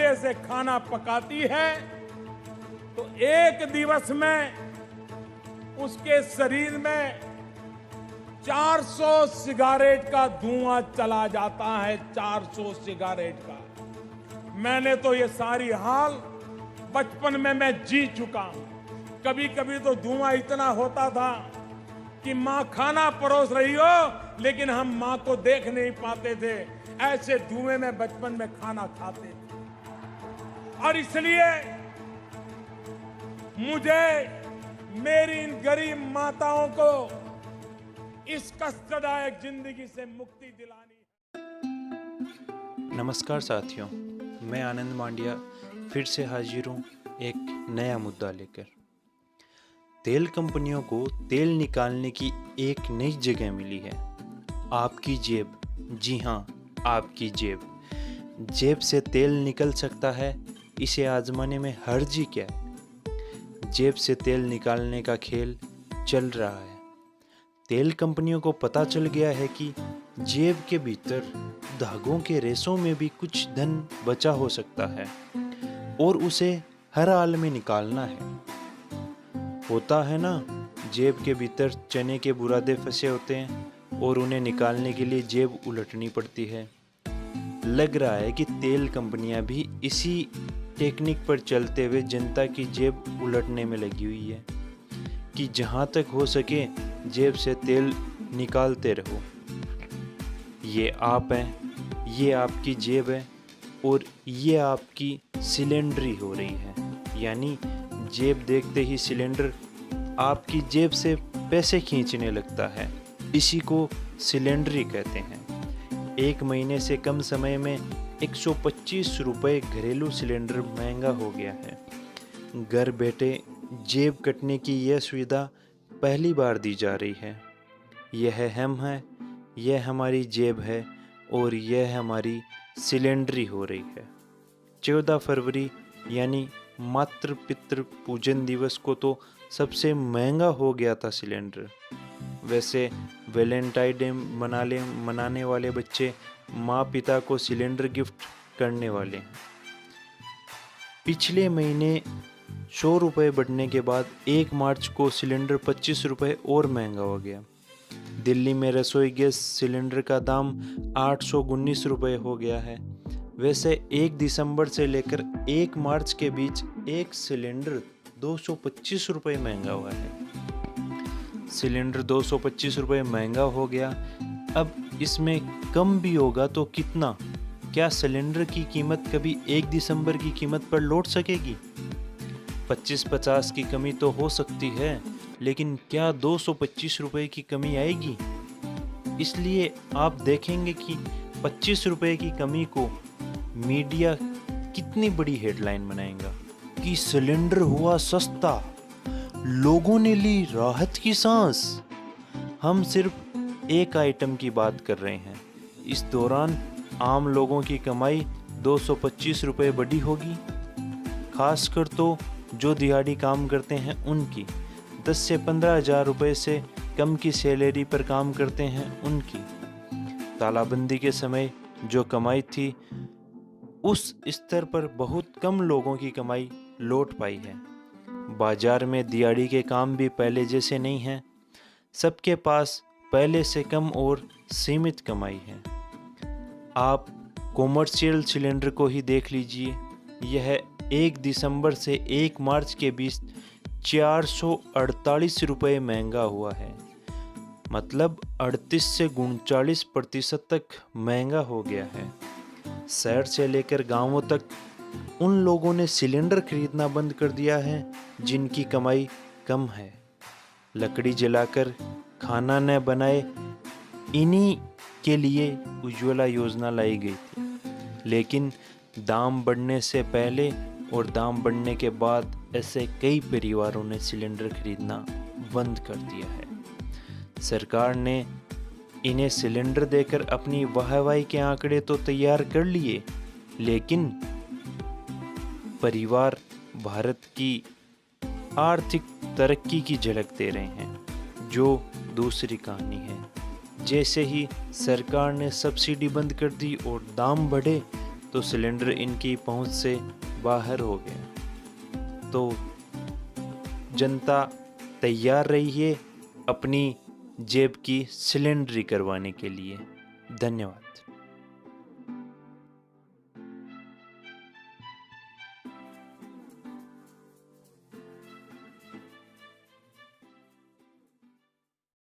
कोयले से खाना पकाती है तो एक दिवस में उसके शरीर में 400 सिगारेट का धुआं चला जाता है। 400 सिगारेट का। मैंने तो ये सारी हाल बचपन में मैं जी चुका हूं। कभी कभी तो धुआं इतना होता था कि मां खाना परोस रही हो लेकिन हम मां को देख नहीं पाते थे। ऐसे धुएं में बचपन में खाना खाते थे। और इसलिए मुझे मेरी इन गरीब माताओं को इस कष्टदायक जिंदगी से मुक्ति दिलानी है। नमस्कार साथियों, मैं आनंद मांडिया फिर से हाजिर हूँ एक नया मुद्दा लेकर। तेल कंपनियों को तेल निकालने की एक नई जगह मिली है। आपकी जेब, जी हाँ, आपकी जेब। जेब से तेल निकल सकता है, इसे आजमाने में हर्जी क्या है। जेब से तेल निकालने का खेल चल रहा है। तेल कंपनियों को पता चल गया है कि जेब के भीतर धागों के रेशों में भी कुछ धन बचा हो सकता है और उसे हर हाल में निकालना है। होता है ना, जेब के भीतर चने के बुरादे फंसे होते हैं और उन्हें निकालने के लिए जेब उलटनी पड़ती है। लग रहा है कि तेल कंपनियां भी इसी टेक्निक पर चलते हुए जनता की जेब उलटने में लगी हुई है कि जहां तक हो सके जेब से तेल निकालते रहो। ये आप हैं, ये आपकी जेब है और ये आपकी सिलेंडरी हो रही है। यानी जेब देखते ही सिलेंडर आपकी जेब से पैसे खींचने लगता है। इसी को सिलेंडरी कहते हैं। एक महीने से कम समय में 125 रुपये घरेलू सिलेंडर महंगा हो गया है। घर बैठे जेब कटने की यह सुविधा पहली बार दी जा रही है। यह हम है, यह हमारी जेब है और यह हमारी सिलेंडरी हो रही है। 14 फरवरी यानी मातृ पितृ पूजन दिवस को तो सबसे महंगा हो गया था सिलेंडर। वैसे वैलेंटाइन डे मनाने वाले बच्चे माँ पिता को सिलेंडर गिफ्ट करने वाले हैं। पिछले महीने 100 रुपये बढ़ने के बाद 1 मार्च को सिलेंडर 25 रुपये और महंगा हो गया। दिल्ली में रसोई गैस सिलेंडर का दाम 819 रुपये हो गया है। वैसे 1 दिसंबर से लेकर 1 मार्च के बीच एक सिलेंडर 225 रुपये महंगा हुआ है। सिलेंडर 225 रुपये महंगा हो गया। अब इसमें कम भी होगा तो कितना? क्या सिलेंडर की कीमत कभी 1 दिसंबर की कीमत पर लौट सकेगी? 25-50 की कमी तो हो सकती है, लेकिन क्या 225 रुपये की कमी आएगी? इसलिए आप देखेंगे कि 25 रुपये की कमी को मीडिया कितनी बड़ी हेडलाइन बनाएगा कि सिलेंडर हुआ सस्ता, लोगों ने ली राहत की सांस। हम सिर्फ एक आइटम की बात कर रहे हैं। इस दौरान आम लोगों की कमाई 225 रुपये बढ़ी होगी। खासकर तो जो दिहाड़ी काम करते हैं उनकी, 10 से 15 हज़ार रुपये से कम की सैलरी पर काम करते हैं उनकी। तालाबंदी के समय जो कमाई थी उस स्तर पर बहुत कम लोगों की कमाई लौट पाई है। बाजार में दिहाड़ी के काम भी पहले जैसे नहीं हैं। सबके पास पहले से कम और सीमित कमाई है। आप कॉमर्शियल सिलेंडर को ही देख लीजिए। यह 1 दिसंबर से 1 मार्च के बीच 448 रुपये महंगा हुआ है। मतलब 38 से 39% तक महंगा हो गया है। शहर से लेकर गांवों तक उन लोगों ने सिलेंडर खरीदना बंद कर दिया है जिनकी कमाई कम है। लकड़ी जलाकर खाना न बनाए, इन्हीं के लिए उज्ज्वला योजना लाई गई थी। लेकिन दाम बढ़ने से पहले और दाम बढ़ने के बाद ऐसे कई परिवारों ने सिलेंडर खरीदना बंद कर दिया है। सरकार ने इन्हें सिलेंडर देकर अपनी वाहवाही के आंकड़े तो तैयार कर लिए, लेकिन परिवार भारत की आर्थिक तरक्की की झलक दे रहे हैं, जो दूसरी कहानी है। जैसे ही सरकार ने सब्सिडी बंद कर दी और दाम बढ़े तो सिलेंडर इनकी पहुंच से बाहर हो गया। तो जनता तैयार रहिए अपनी जेब की सिलेंडरी करवाने के लिए। धन्यवाद।